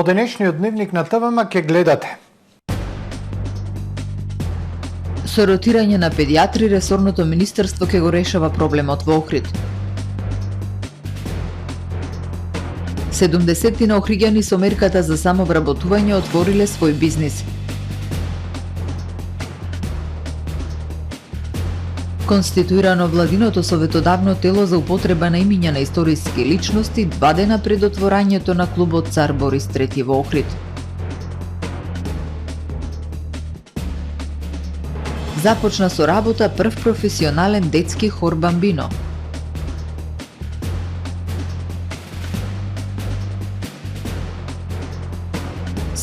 денешниот дневник на ТВМ ќе гледате. Со ротирање на педиатри, ресорното министерство ќе го решава проблемот во Охрид. 70 на охриѓани со мерката за самовработување отвориле свој бизнис. Конституирано владиното советодавно тело за употреба на имиња на историски личности 2 дена пред отворањето на клубот Цар Борис III во Охрид. Започна со работа прв професионален детски хор Бамбино.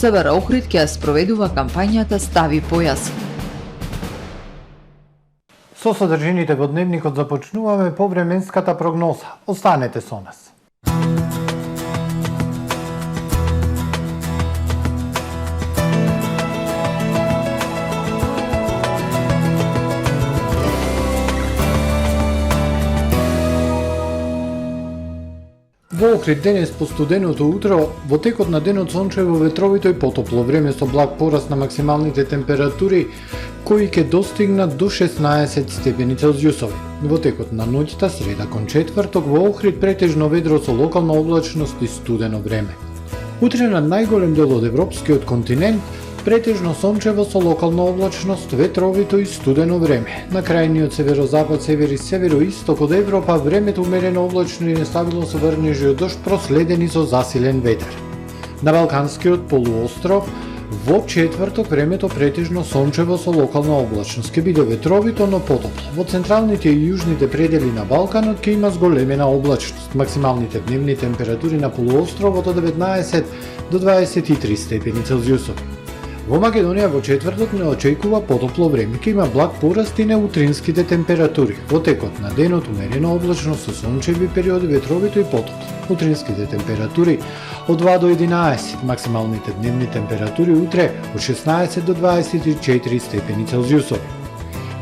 СБР Охрид ќе ја спроведува кампањата Стави појас. Со содржините во дневникот започнуваме по временската прогноза. Останете со нас. Во Охрид денес по студеното утро, во текот на денот сончево, ветровито и потопло време со благ пораст на максималните температури, кои ќе достигнат до 16 степени Целзиусови. Во текот на ноќта, среда кон четврток, во Охрид претежно ведро со локална облачност и студено време. Утре на најголем дел од европскиот континент, претежно сончево со локална облачност, ветровито и студено време. На крајниот северозапад, север и североисток од Европа, времето умерено облачно и нестабилно со врнежи од дожд, проследени со засилен ветер. На Балканскиот полуостров, во четврток времето претежно сончево со локална облачност, ќе биде ветровито, но потопло. Во централните и јужните предели на Балканот ќе има зголемена облачност. Максималните дневни температури на полуостровот од 19 до 23 степени Целзиусови. Во Македонија во четврток не очекува потопло време, ќе има благ пораст и на утринските температури. Во текот на денот умерена облачност со сончеви периоди, ветровито и потопло. Утринските температури од 2 до 11, максималните дневни температури утре од 16 до 24 степени Целзиусови.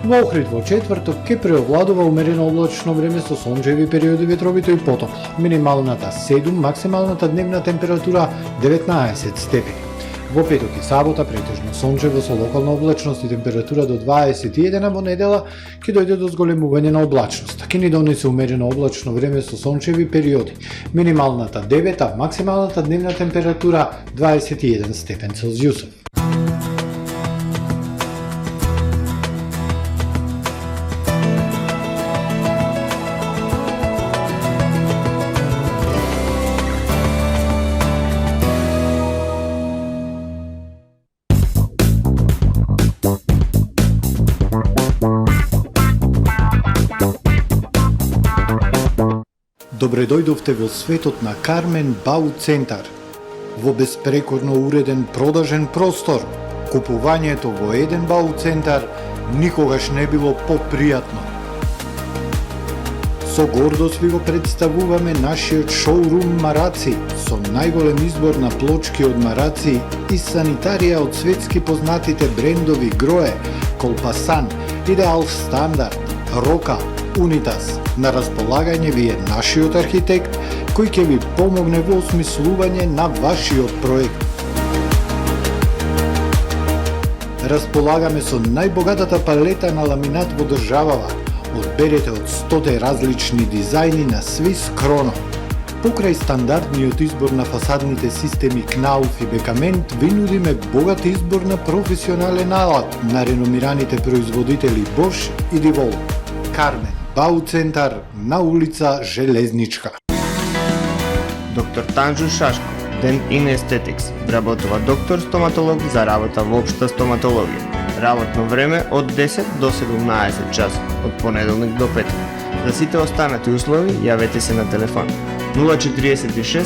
Во Охрид во четврток ќе преовладува умерено облачно време со сончеви периоди, ветровито и потопло. Минималната 7, максималната дневна температура 19 степени. Во петок и сабота претежно сончево со локална облачност и температура до 21, а во недела ќе дојде до зголемување на облачноста. Ќе ни донесе умерено облачно време со сончеви периоди. Минималната 9, максималната дневна температура 21 степен Целзиусов. Добре дојдовте во светот на Кармен Бау Центар. Во беспрекорно уреден продажен простор, купувањето во еден Бау Центар никогаш не било попријатно. Со гордост ви го представуваме нашиот шоурум Мараци, со најголем избор на плочки од мараци и санитарија од светски познатите брендови Грое, Колпасан, Идеал Стандард, Рока, Унитас. На располагање ви е нашиот архитект, кој ќе ви помогне во осмислување на вашиот проект. Располагаме со најбогатата палета на ламинат во државава. Одберете од 100 различни дизајни на Swiss Chrono. Покрај стандардниот избор на фасадните системи Knauf и Бекамент, ви нудиме богат избор на професионален алат на реномираните производители Bosch и Divol. Кармен Бау Центар на улица Железничка. Доктор Танжу Шашко, Dent in Aesthetics, вработува доктор стоматолог за работа во општа стоматологија. Работно време од 10 до 17 часот, од понеделник до петок. За сите останати услови јавете се на телефон 046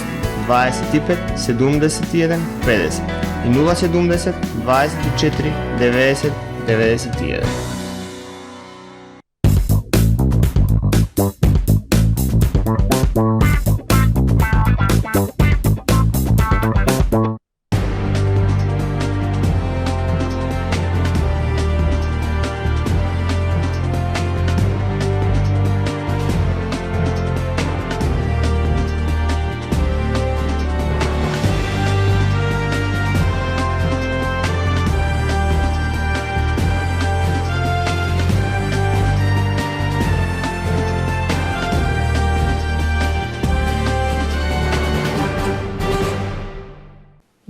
25 71 50 и 070 24 90 91.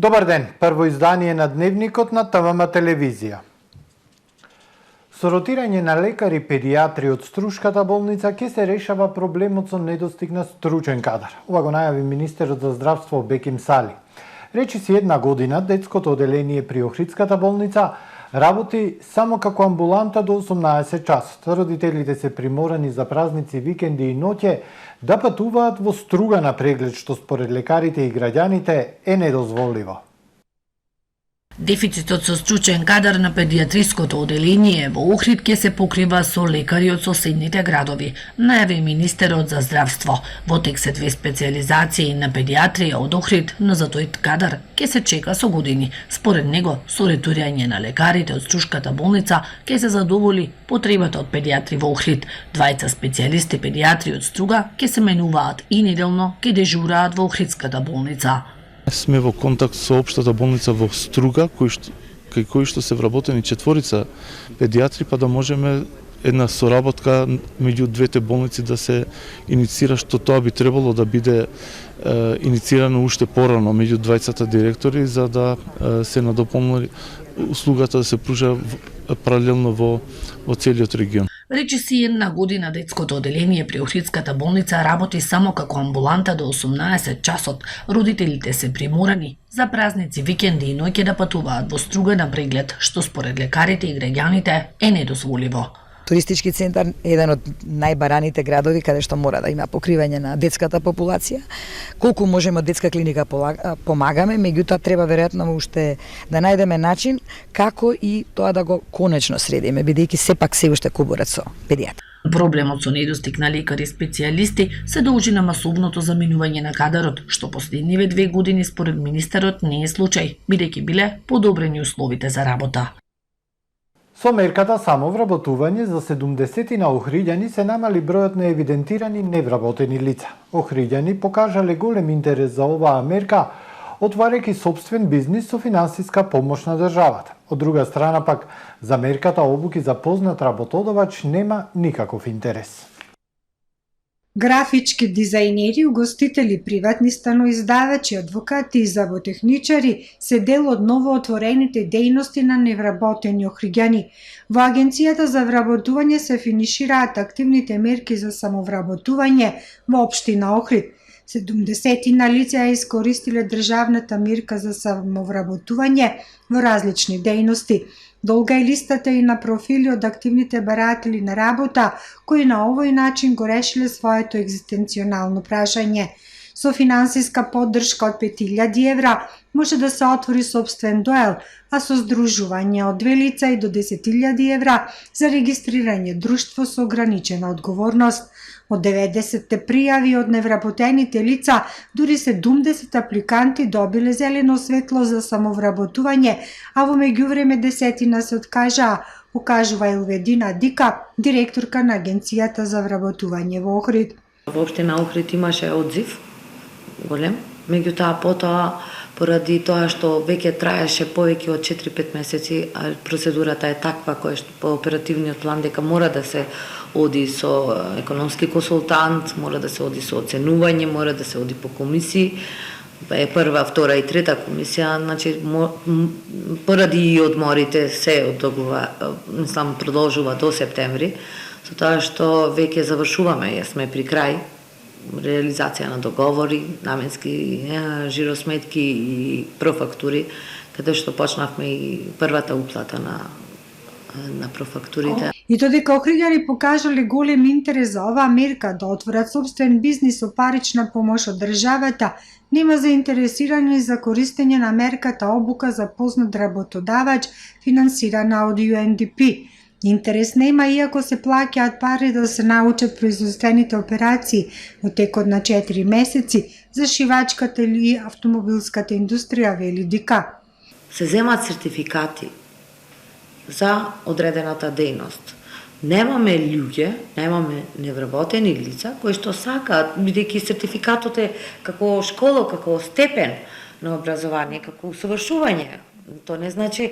Добар ден, прво издание на Дневникот на ТВМ телевизија. Со ротирање на лекари педиатри од Струшката болница ќе се решава проблемот со недостиг на стручен кадар. Ова го најави министерот за здравство Беким Сали. Речиси една година детското оделение при Охридската болница работи само како амбуланта до 18 часот. Родителите се приморани за празници, викенди и ноќе да патуваат во Струга на преглед, што според лекарите и граѓаните е недозволиво. Дефицитот со стручен кадар на педиатриското оделение во Охрид ќе се покрива со лекари од соседните градови, најави министерот за здравство. Во тек се 2 специјализации на педиатрија од Охрид, но за тој кадар ќе се чека со години. Според него, со ретурирање на лекарите од Струшката болница ќе се задоволи потребата од педиатри во Охрид. 2 специјалисти педиатри од Струга ќе се менуваат и неделно ќе дежураат во Охридската болница. Сме во контакт со општата болница во Струга, кај кој што се вработени 4 педиатри, па да можеме една соработка меѓу двете болници да се иницира, што тоа би требало да биде иницирано уште порано меѓу двајцата директори, за да се надополни услугата да се пружа паралелно во целиот регион. Речиси една година детското оделение при Охридската болница работи само како амбуланта до 18 часот. Родителите се приморани за празници, викенди и ноќе да патуваат во Струга на преглед, што според лекарите и граѓаните е недозволиво. Туристички центар е еден од најбараните градови каде што мора да има покривање на детската популација. Колку можеме од детска клиника помагаме, меѓутоа треба веројатно уште да најдеме начин како и тоа да го конечно средиме, бидејќи сепак се уште кубурат со педиатри. Проблемот со недостиг на лекари специјалисти се должи на масовното заминување на кадарот, што последниве 2 години според министерот не е случај, бидејќи биле подобрени условите за работа. Со мерката самовработување за 70 на охриѓани се намали бројот на евидентирани невработени лица. Охриѓани покажале голем интерес за оваа мерка, отварајќи сопствен бизнис со финансиска помош на државата. Од друга страна пак, за мерката обуки за познат работодавач нема никаков интерес. Графички дизајнери, угостители, приватни станоиздавачи, адвокати и заботехничари се дел од новоотворените дејности на невработени охриѓани. Во Агенцијата за вработување се финишираат активните мерки за самовработување во општина Охрид. 70 на лица искористиле државната мерка за самовработување во различни дејности. Долга е листата и на профили од активните баратели на работа, кои на овој начин го решиле своето екзистенционално прашање. Со финансиска поддршка од 5000 евра може да се отвори сопствен дуел, а со здружување од 2 лица и до 10.000 евра за регистрирање друштво со ограничена одговорност. Од 90 пријави од невработените лица, дури 70 апликанти добиле зелено светло за самовработување, а во меѓувреме 10 се откажаа, укажува Елведина Дика, директорка на Агенцијата за вработување во Охрид. Во општина Охрид имаше одзив голем, меѓутоа потоа поради тоа што веќе траеше повеќе од 4-5 месеци, а процедурата е таква која што по оперативниот план дека мора да се оди со економски консултант, мора да се оди со оценување, мора да се оди по комисии, е прва, втора и трета комисија, значи поради и одморите се одлагува, мислам продолжува до септември, со тоа што веќе завршуваме, ја сме при крај реализација на договори, наменски жиросметки и профактури, каде што почнавме и првата уплата на профактурите. И додека охриѓани покажале голем интерес за оваа мерка да отворат собствен бизнис со парична помош од државата, нема заинтересирани за користење на мерката обука за познат работодавач финансирана од UNDP. Интерес нема иако се плаќаат пари да се научат производствените операции во текот на 4 месеци за шивачката или автомобилската индустрија, вели Дика. Се земат сертификати за одредената дејност. Немаме луѓе, немаме невработени лица кои што сакаат, бидејќи сертификатот е како школа, како степен на образование, како усовршување То не значи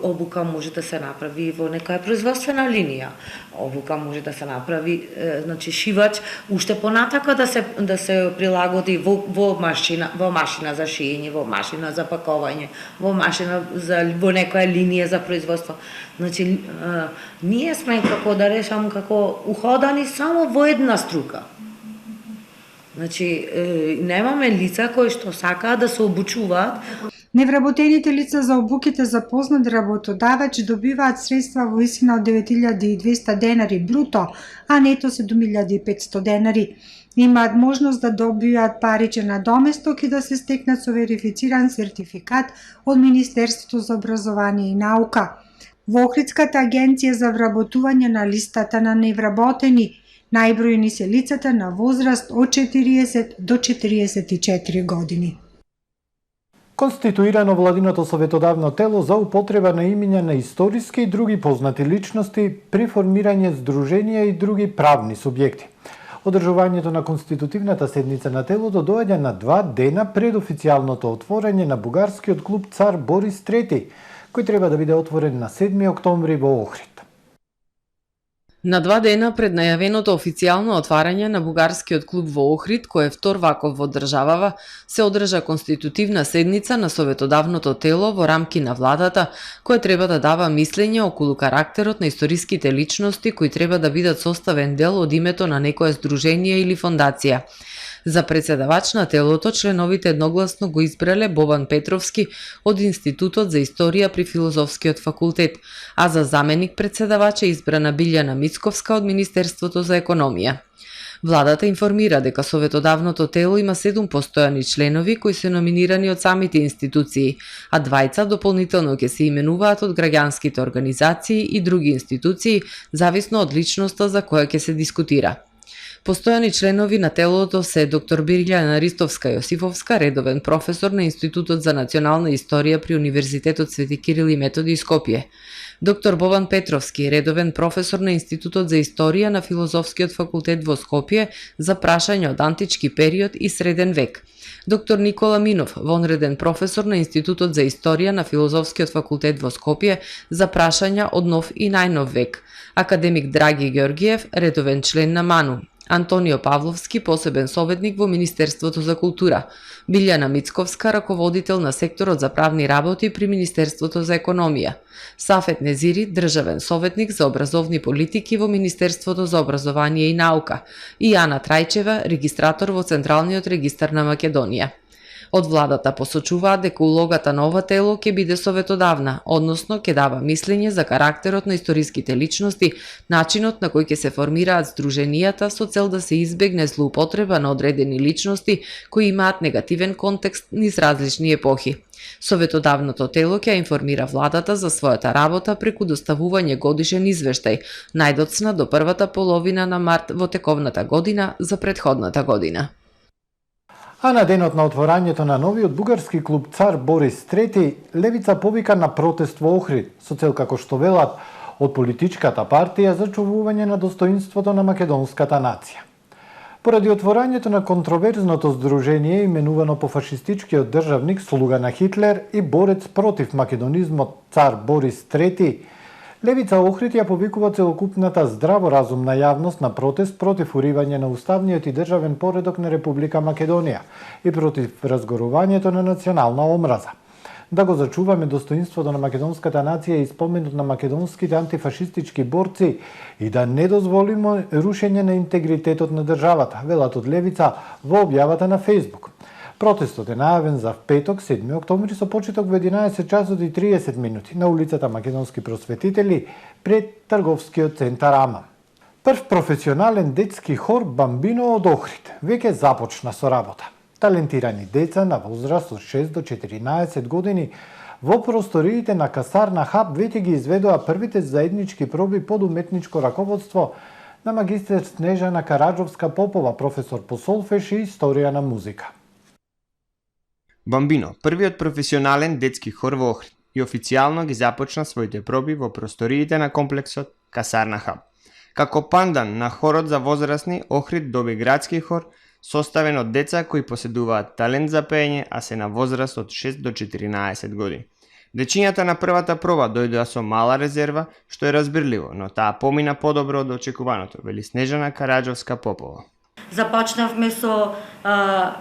обука може да се направи во некоја производствена линија. Обука може да се направи, значи шивач уште понатака да се прилагоди во машина за шиење, во машина за пакување, во машина во некоја линија за производство. Значи ние сме како да решам како уходани само во една струка. Значи немаме лица кои што сакаат да се обучуваат. Невработените лица за обуките за познат работодавач добиваат средства во висина од 9200 денари бруто, а нето 7500 денари. Имаат можност да добијат паричен надоместок и да се стекнат со верифициран сертификат од Министерството за образование и наука. Во Охридската агенција за вработување на листата на невработени најбројни се лицата на возраст од 40 до 44 години. Конституирано владиното советодавно тело за употреба на имиња на историски и други познати личности при формирање здруженија и други правни субјекти. Одржувањето на конститутивната седница на телото доаѓа на 2 дена пред официјалното отворање на бугарскиот клуб Цар Борис III, кој треба да биде отворен на 7 октомври во Охрид. На 2 дена пред најавеното официјално отварање на бугарскиот клуб во Охрид, кој е втор ваков во државава, се одржа конститутивна седница на советодавното тело во рамки на владата, кој треба да дава мислење околу карактерот на историските личности кои треба да бидат составен дел од името на некое здружение или фондација. За председавач на телото членовите едногласно го избрале Бован Петровски од Институтот за историја при Филозофскиот факултет, а за заменик председавач е избрана Билјана Мицковска од Министерството за економија. Владата информира дека советодавното тело има 7 постојани членови кои се номинирани од самите институции, а 2 дополнително ќе се именуваат од граѓанските организации и други институции, зависно од личноста за која ќе се дискутира. Постојани членови на телото се доктор Билјана Ристовска-Јосифовска, редовен професор на Институтот за национална историја при Универзитетот Свети Кирил и Методи Скопје, доктор Бован Петровски, редовен професор на Институтот за историја на Филозофскиот факултет во Скопје за прашања од антички период и среден век, доктор Никола Минов, вонреден професор на Институтот за историја на Филозофскиот факултет во Скопје за прашања од нов и најнов век, академик Драги Георгиев, редовен член на МАНУ, Антонио Павловски, посебен советник во Министерството за култура, Билјана Мицковска, раководител на секторот за правни работи при Министерството за економија, Сафет Незири, државен советник за образовни политики во Министерството за образование и наука, и Ана Трајчева, регистратор во Централниот регистар на Македонија. Од владата посочуваат дека улогата на ова тело ќе биде советодавна, односно ќе дава мислење за карактерот на историските личности, начинот на кој ќе се формираат здруженијата со цел да се избегне злоупотреба на одредени личности кои имаат негативен контекст низ различни епохи. Советодавното тело ќе информира владата за својата работа преку доставување годишен извештај, најдоцна до првата половина на март во тековната година за претходната година. А на денот на отворањето на новиот бугарски клуб Цар Борис III, левица повика на протест во Охрид, со цел како што велат од политичката партија за чувување на достоинството на македонската нација. Поради отворањето на контроверзното здружение именувано по фашистичкиот државник слуга на Хитлер и борец против македонизмот Цар Борис III, левица Охрид ја повикува целокупната здраворазумна јавност на протест против уривање на уставниот и државен поредок на Република Македонија и против разгорувањето на национална омраза. Да го зачуваме достоинството на македонската нација и споменот на македонските антифашистички борци и да не дозволиме рушење на интегритетот на државата, велат од левица во објавата на Facebook. Протестот е најавен за петок, 7 октомври, со почеток во 11 часот и 30 минути на улицата Македонски просветители пред трговскиот центар Аман. Прв професионален детски хор Бамбино од Охрид веќе започна со работа. Талентирани деца на возраст од 6 до 14 години во просториите на касарна Хаб веќе ги изведоа првите заеднички проби под уметничко раководство на магистер Снежана Караджовска Попова, професор по солфеж и историја на музика. Бамбино, првиот професионален детски хор во Охрид, и официјално ги започна своите проби во просториите на комплексот Касарна Хаб. Како пандан на хорот за возрастни, Охрид доби градски хор составен од деца кои поседуваат талент за пеење, а се на возраст од 6 до 14 години. Дечињата на првата проба дојдоа со мала резерва, што е разбирливо, но таа помина подобро од очекуваното, вели Снежана Караџовска Попова. Започнавме со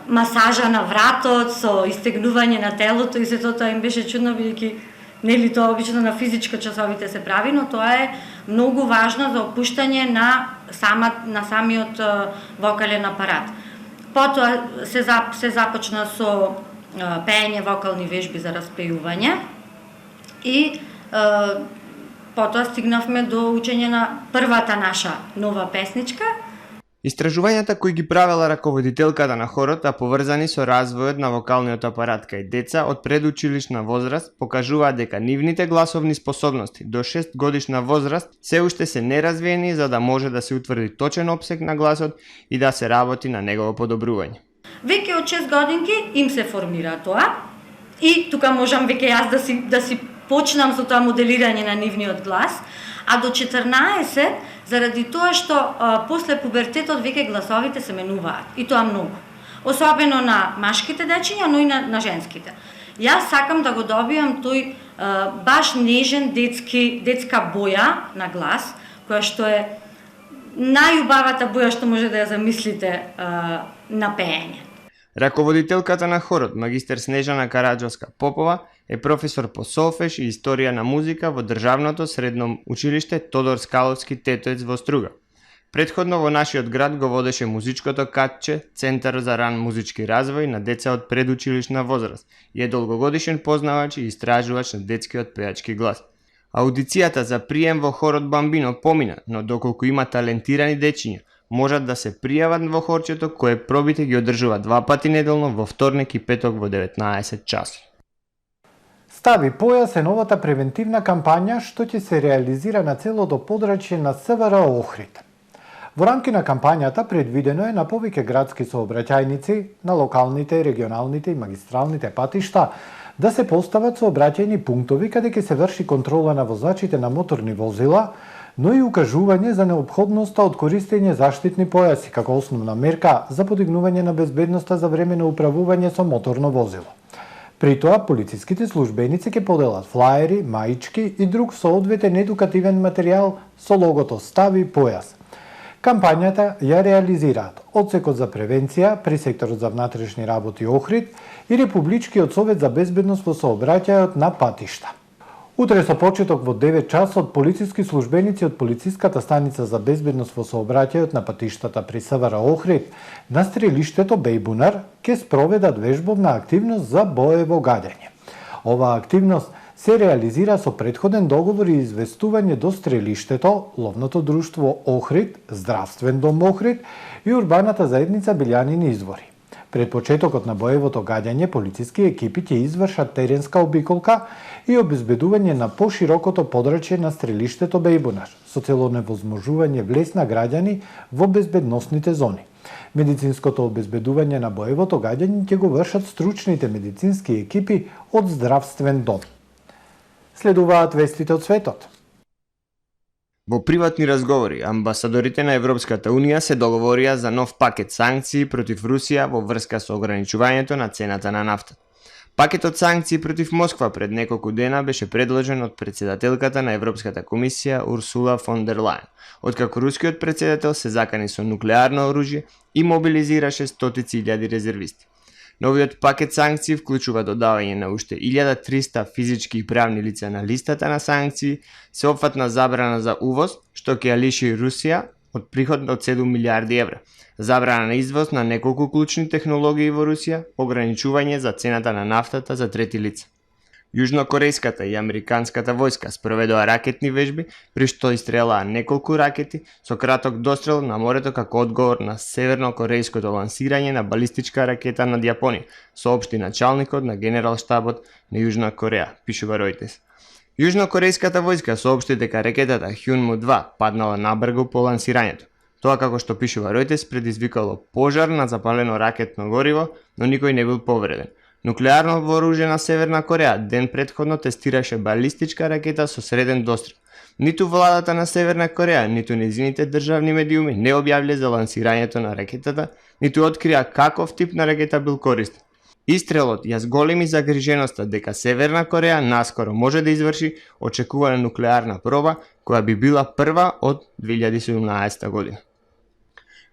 масажа на вратот, со истегнување на телото и сето тоа им беше чудно, бидејќи нели тоа обично на физичко часовите се прави, но тоа е многу важно за опуштање на самиот вокален апарат. Потоа се започна со пеење вокални вежби за распејување и потоа стигнавме до учење на првата наша нова песничка. Истражувањата кои ги правела раководителката на хорот, а поврзани со развојот на вокалниот апарат кај деца од предучилишна возраст, покажуваат дека нивните гласовни способности до 6 годишна возраст се уште се неразвиени за да може да се утврди точен опсег на гласот и да се работи на негово подобрување. Веќе од 6 годинки им се формира тоа и тука можам веќе јас да си почнам со тоа моделирање на нивниот глас, а до 14 заради тоа што после пубертетот веќе гласовите се менуваат и тоа многу. Особено на машките дечиња, но и на женските. Јас сакам да го добијам тој баш нежен детска боја на глас, која што е најубавата боја што може да ја замислите на пеење. Раководителката на хорот, магистер Снежана Караџовска Попова, е професор по солфеж и историја на музика во Државното средно училиште Тодор Скаловски Тетоец во Струга. Предходно во нашиот град го водеше музичкото катче Центар за ран музички развој на деца од предучилишна возраст и е долгогодишен познавач и истражувач на детскиот пејачки глас. Аудицијата за прием во хорот Бамбино помина, но доколку има талентирани дечиња, можат да се пријават во хорчето кое пробите ги одржува 2 пати неделно во вторник и петок во 19 часот. Стави појас е новата превентивна кампања што ќе се реализира на целото подрачје на СВР Охрид. Во рамки на кампањата предвидено е на повеќе градски сообраќајници на локалните, регионалните и магистралните патишта да се постават сообраќајни пунктови каде ќе се врши контрола на возачите на моторни возила, но и укажување за неопходноста од користење заштитни појаси како основна мерка за подигнување на безбедноста за време на управување со моторно возило. При тоа, полициските службеници ќе поделат флаери, маички и друг соодветен едукативен материјал со логото Стави појас. Кампањата ја реализираат Одсекот за превенција при секторот за внатрешни работи Охрид и Републичкиот совет за безбедност во сообраќајот на патишта. Утре со почеток во 9 часот полициски службеници од полициската станица за безбедност во сообраќајот на патиштата при СВР Охрид на стрелиштето Бејбунар ќе спроведат вежбовна активност за боево гаѓање. Оваа активност се реализира со претходен договор и известување до стрелиштето, ловното друштво Охрид, Здравствен дом Охрид и урбаната заедница Билјанини извори. Пред почетокот на боевото гаѓање, полициски екипи ќе извршат теренска обиколка и обезбедување на поширокото подрачје на стрелиштето Бејбунар, со цел невозможување влез на граѓани во безбедносните зони. Медицинското обезбедување на боевото гаѓање ќе го вршат стручните медицински екипи од Здравствен дом. Следуваат вестите од светот. Во приватни разговори, амбасадорите на Европската Унија се договорија за нов пакет санкции против Русија во врска со ограничувањето на цената на нафта. Пакетот санкции против Москва пред неколку дена беше предложен од председателката на Европската комисија Урсула фон дер Лајен, откако рускиот председател се закани со нуклеарно оружје и мобилизираше стотици илјади резервисти. Новиот пакет санкции вклучува додавање на уште 1300 физички и правни лица на листата на санкции, сеопфатна забрана за увоз, што ќе ја лиши Русија од приход од 7 милиарди евра, забрана на извоз на неколку клучни технологии во Русија, ограничување за цената на нафтата за трети лица. Јужнокорејската и американската војска спроведоа ракетни вежби, при што истрелаа неколку ракети со краток дострел на морето како одговор на севернокорејското лансирање на балистичка ракета над Јапонија, соопшти началникот на генерал-штабот на Јужна Кореја, пишува Reuters. Јужнокорејската војска соопшти дека ракетата Хјунму-2 паднала набргу по лансирањето. Тоа, како што пишува Reuters, предизвикало пожар на запалено ракетно гориво, но никој не бил повреден. Нуклеарно вооружена Северна Кореја ден претходно тестираше балистичка ракета со среден дострел. Ниту владата на Северна Кореја, ниту нејзините државни медиуми не објавиле за лансирањето на ракетата, ниту открија каков тип на ракета бил користен. Истрелот ја зголеми загриженоста дека Северна Кореја наскоро може да изврши очекувана нуклеарна проба која би била прва од 2017 година.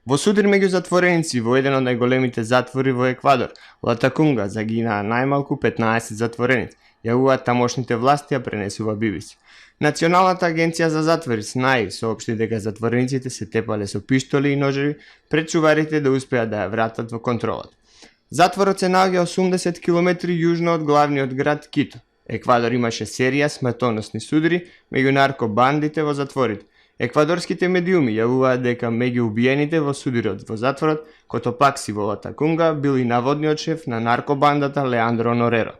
Во судир меѓу затвореници во еден од најголемите затвори во Еквадор, Латакунга, загинаа најмалку 15 затвореници, јавуваат тамошните власти, ја пренесува BBC. Националната агенција за затвори СНАИ соопшти дека затворениците се тепале со пиштоли и ножеви пред чуварите да успеат да ја вратат во контролата. Затворот се наоѓа 80 км јужно од главниот град Кито. Еквадор имаше серија смртоносни судири меѓу наркобандите во затворите. Еквадорските медиуми јавуваат дека меѓу убиените во судирот во затворот, Котопакси во Латакунга, бил и наводниот шеф на наркобандата Леандро Нореро.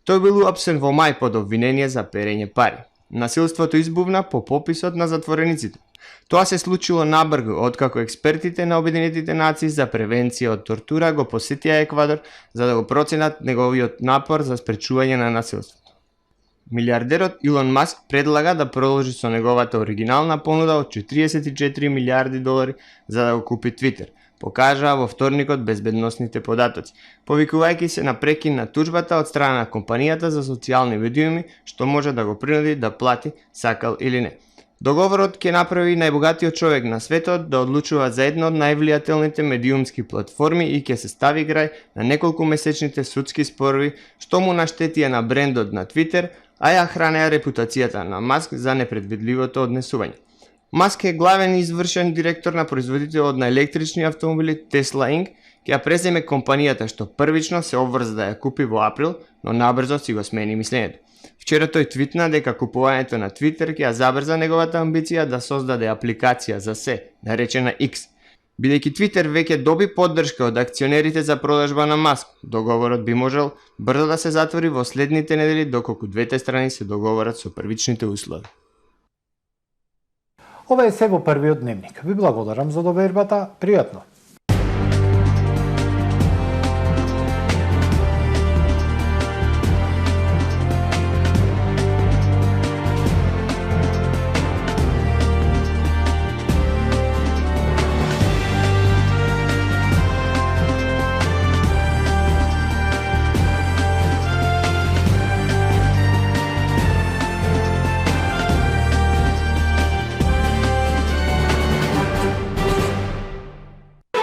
Тој бил уапсен во мај под обвинение за перење пари. Насилството избувна по пописот на затворениците. Тоа се случило набрзо откако експертите на Обединетите нации за превенција од тортура го посетија Еквадор за да го проценат неговиот напор за спречување на насилството. Милиардерот Илон Маск предлага да продолжи со неговата оригинална понуда од 44 милиарди долари за да го купи Твитер, покажаа во вторникот безбедносните податоци, повикувајќи се на прекин на тужбата од страна на компанијата за социјални медиуми, што може да го принуди да плати, сакал или не. Договорот ќе направи најбогатиот човек на светот да одлучува за една од највлијателните медиумски платформи и ќе се стави крај на неколку месечните судски спорови што му наштетија на брендот на Твитер, а ја хранеа репутацијата на Маск за непредвидливото однесување. Маск е главен извршен директор на производителот на електрични автомобили Tesla Inc., ќе ја преземе компанијата што првично се обврза да ја купи во април, но набрзо си го смени мислењето. Вчера тој твитна дека купувањето на Twitter ќе ја забрза неговата амбиција да создаде апликација за се, наречена X. Бидејќи Twitter веќе доби поддршка од акционерите за продажба на Маск, договорот би можел брзо да се затвори во следните недели доколку двете страни се договорат со првичните услови. Ова е се во првиот дневник. Ви благодарам за довербата, пријатно.